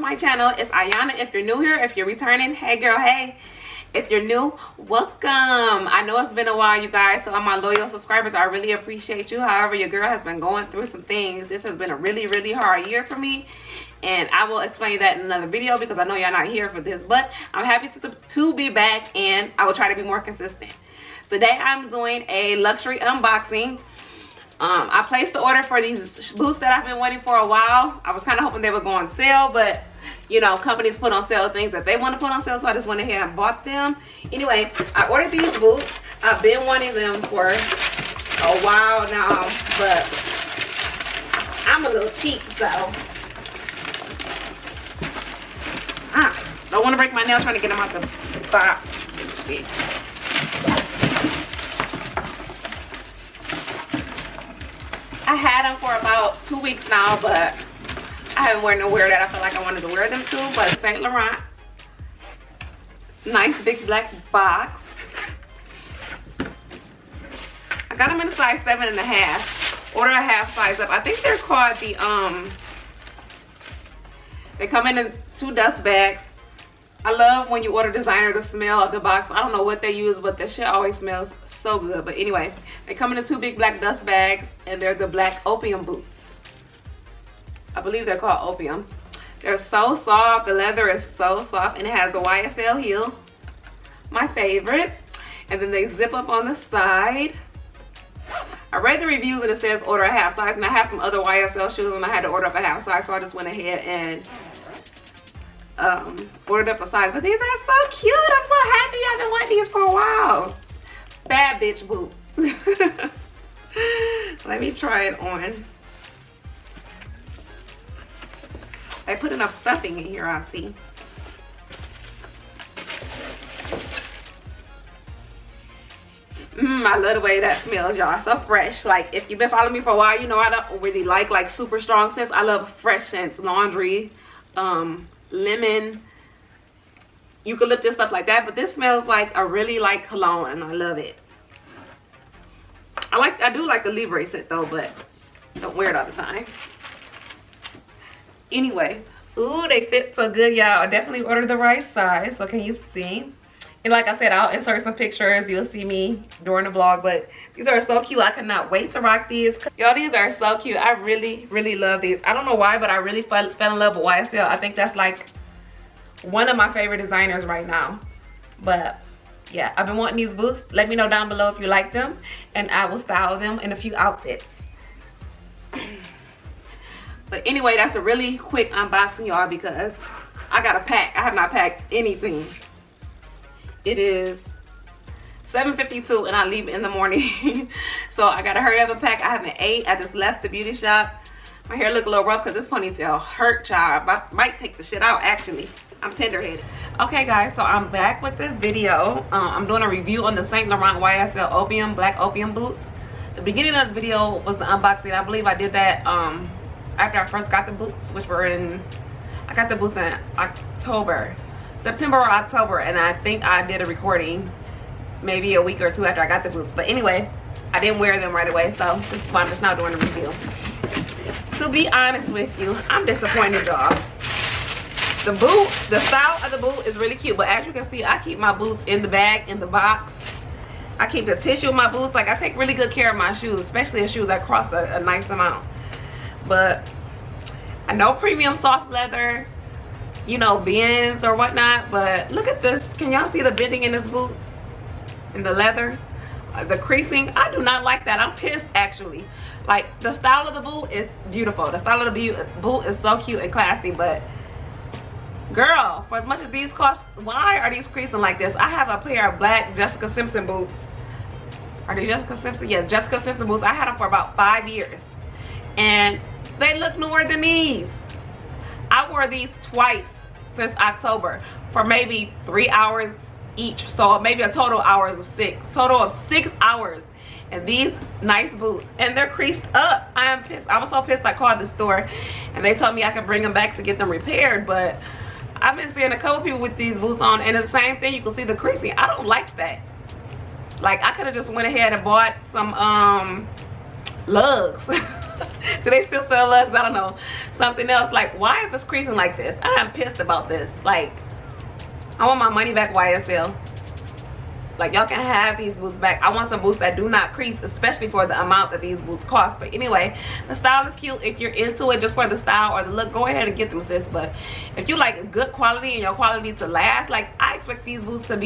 my channel. It's Ayanna. If you're new here, if you're returning, hey girl, hey. If you're new, welcome. I know it's been a while, you guys, so all my loyal subscribers, I really appreciate you. However, your girl has been going through some things. This has been a really hard year for me, and I will explain that in another video because I know y'all not here for this, but I'm happy to be back, and I will try to be more consistent. Today I'm doing a luxury unboxing. I placed the order for these boots that I've been waiting for a while. I was kind of hoping they would go on sale, but you know, companies put on sale things that they want to put on sale, so I just went ahead and bought them. Anyway, I ordered these boots. I've been wanting them for a while now, but I'm a little cheap, so don't want to break my nail trying to get them out the box. See. I had them for about 2 weeks now, but I haven't worn nowhere that I feel like I wanted to wear them to. But St. Laurent, nice big black box. I got them in a size 7.5. Ordered a half size up. I think they're called the they come in 2 dust bags. I love when you order designer, the smell of the box. I don't know what they use, but the shit always smells so good. But anyway, they come in 2 big black dust bags, and they're the black opium boots. I believe they're called Opyum. They're so soft. The leather is so soft, and it has a YSL heel, my favorite. And then they zip up on the side. I read the reviews and it says order a half size, and I have some other YSL shoes and I had to order up a half size, so I just went ahead and ordered up a size. But these are so cute. I'm so happy. I've been wanting these for a while. Bad bitch boot. Let me try it on. I put enough stuffing in here, I see. I love the way that smells, y'all. So fresh. Like, if you've been following me for a while, you know I don't really like super strong scents. I love fresh scents. Laundry, lemon, eucalyptus, stuff like that. But this smells like a really light cologne, and I love it. I do like the Libre scent though, but don't wear it all the time. Anyway, ooh, they fit so good, y'all. I definitely ordered the right size. So can you see? And like I said, I'll insert some pictures. You'll see me during the vlog, but these are so cute. I cannot wait to rock these. Y'all, these are so cute. I really love these. I don't know why, but I really fell in love with YSL. I think that's like one of my favorite designers right now. But yeah, I've been wanting these boots. Let me know down below if you like them, and I will style them in a few outfits. But anyway, that's a really quick unboxing, y'all, because I gotta pack. I have not packed anything. It is 7:52 and I leave in the morning. So I gotta hurry up and pack. I haven't ate. I just left the beauty shop. My hair look a little rough because this ponytail hurt, child. I might take the shit out, actually. I'm tender-headed. Okay, guys, so I'm back with this video. I'm doing a review on the St. Laurent YSL Opyum black opium boots. The beginning of the video was the unboxing. I believe I did that after I first got the boots, which were I got the boots in September or October, and I think I did a recording maybe a week or 2 after I got the boots. But anyway, I didn't wear them right away, so this is why I'm just now doing a review. To be honest with you, I'm disappointed, y'all. The style of the boot is really cute, but as you can see, I keep my boots in the bag, in the box. I keep the tissue in my boots. Like, I take really good care of my shoes, especially the shoes that cost a nice amount. But I know premium soft leather, you know, bends or whatnot, but look at this. Can y'all see the bending in this boots? In the leather? The creasing? I do not like that. I'm pissed, actually. Like, the style of the boot is beautiful. The style of the boot is so cute and classy, but girl, for as much as these cost, why are these creasing like this? I have a pair of black Jessica Simpson boots. Are they Jessica Simpson? Yes, Jessica Simpson boots. I had them for about 5 years, and they look newer than these. I wore these twice since October for maybe 3 hours each, so maybe a total of 6 hours. And these nice boots, and they're creased up. I am pissed. I was so pissed. I called the store and they told me I could bring them back to get them repaired, but I've been seeing a couple people with these boots on, and it's the same thing. You can see the creasing. I don't like that. Like, I could have just went ahead and bought some lugs Do they still sell Lugs? I don't know. Something else. Like, why is this creasing like this? I'm pissed about this. Like, I want my money back, YSL. Like, y'all can have these boots back. I want some boots that do not crease, especially for the amount that these boots cost. But anyway, the style is cute. If you're into it just for the style or the look, go ahead and get them, sis. But if you like good quality and your quality to last, like, I expect these boots to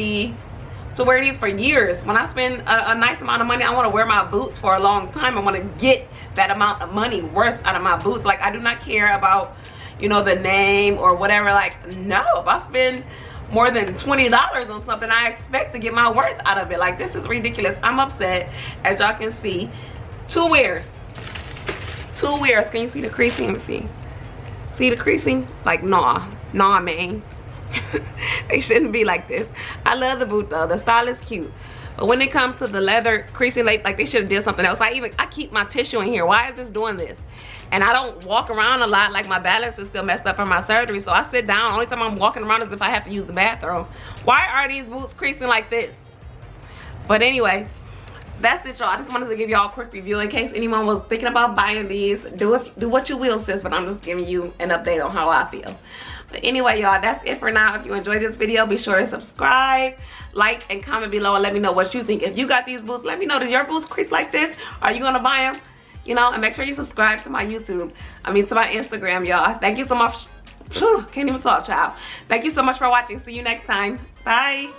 wear these for years. When I spend a nice amount of money, I want to wear my boots for a long time. I want to get that amount of money worth out of my boots. Like, I do not care about, you know, the name or whatever. Like, no, if I spend more than $20 on something, I expect to get my worth out of it. Like, this is ridiculous. I'm upset. As y'all can see, two wears. Can you see the creasing? Let me see the creasing? Like, nah man. They shouldn't be like this. I love the boot though. The style is cute, but when it comes to the leather creasing, like they should have did something else. I keep my tissue in here. Why is this doing this? And I don't walk around a lot. Like, my balance is still messed up from my surgery, so I sit down. Only time I'm walking around is if I have to use the bathroom. Why are these boots creasing like this? But anyway, that's it, y'all. I just wanted to give y'all a quick review in case anyone was thinking about buying these. Do what you will, sis, but I'm just giving you an update on how I feel. But anyway, y'all, that's it for now. If you enjoyed this video, be sure to subscribe, like, and comment below and let me know what you think. If you got these boots, let me know. Do your boots crease like this? Are you gonna buy them? You know, and make sure you subscribe to my YouTube. To my Instagram, y'all. Thank you so much. Can't even talk, child. Thank you so much for watching. See you next time. Bye.